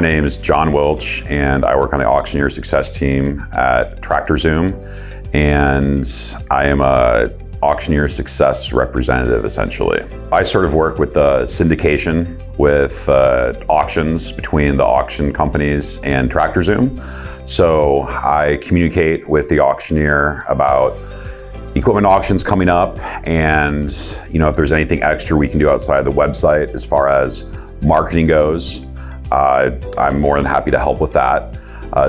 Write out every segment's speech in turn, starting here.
My name is John Wilch, and I work on the Auctioneer success team at Tractor Zoom, and I am a Auctioneer success representative, essentially. I sort of work with the syndication with auctions between the auction companies and Tractor Zoom. So I communicate with the auctioneer about equipment auctions coming up, and if there's anything extra we can do outside the website as far as marketing goes, I'm more than happy to help with that.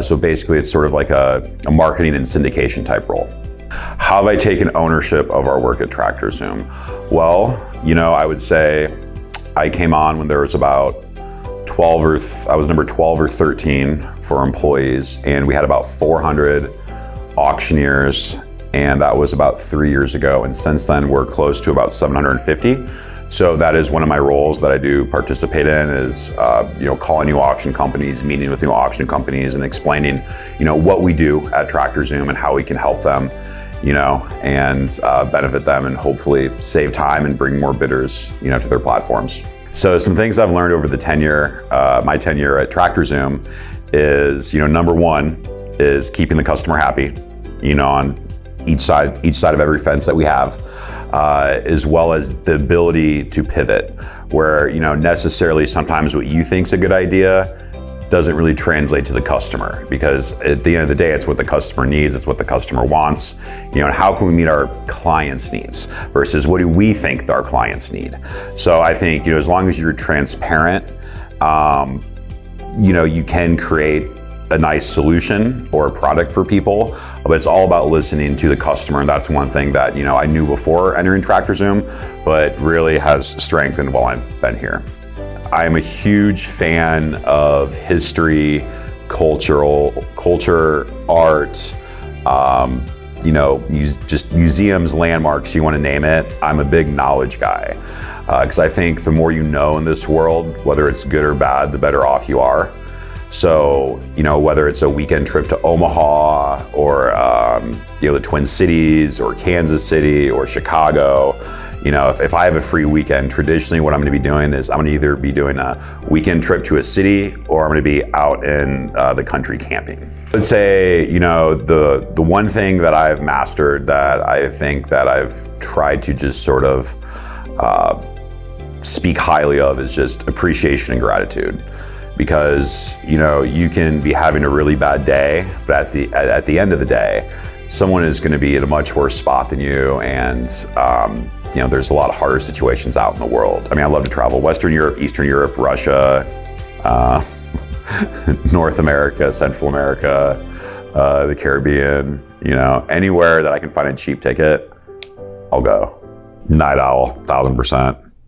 So basically it's sort of like a marketing and syndication type role. How have I taken ownership of our work at Tractor Zoom? Well, I would say I came on when there was about I was number 12 or 13 for employees, and we had about 400 auctioneers, and that was about 3 years ago. And since then, we're close to about 750. So that is one of my roles that I do participate in is, calling new auction companies, meeting with new auction companies, and explaining, what we do at Tractor Zoom and how we can help them, and benefit them and hopefully save time and bring more bidders, to their platforms. So some things I've learned over the my tenure at Tractor Zoom is, number one is keeping the customer happy, on each side of every fence that we have. As well as the ability to pivot, where necessarily sometimes what you think's a good idea doesn't really translate to the customer, because at the end of the day, it's what the customer needs, it's what the customer wants, and how can we meet our clients' needs versus what do we think our clients need. So I think as long as you're transparent, you can create a nice solution or a product for people, but it's all about listening to the customer. And that's one thing that, I knew before entering Tractor Zoom, but really has strengthened while I've been here. I am a huge fan of history, culture, art, just museums, landmarks, you want to name it. I'm a big knowledge guy, because I think the more you know in this world, whether it's good or bad, the better off you are. So, whether it's a weekend trip to Omaha or, the Twin Cities or Kansas City or Chicago, if I have a free weekend, traditionally what I'm going to be doing is I'm going to either be doing a weekend trip to a city or I'm going to be out in the country camping. I would say, the one thing that I've mastered that I think that I've tried to just sort of speak highly of is just appreciation and gratitude. Because you can be having a really bad day, but at the end of the day, someone is going to be in a much worse spot than you, and there's a lot of harder situations out in the world. I love to travel: Western Europe, Eastern Europe, Russia, North America, Central America, the Caribbean. Anywhere that I can find a cheap ticket, I'll go. Night owl, 1000%.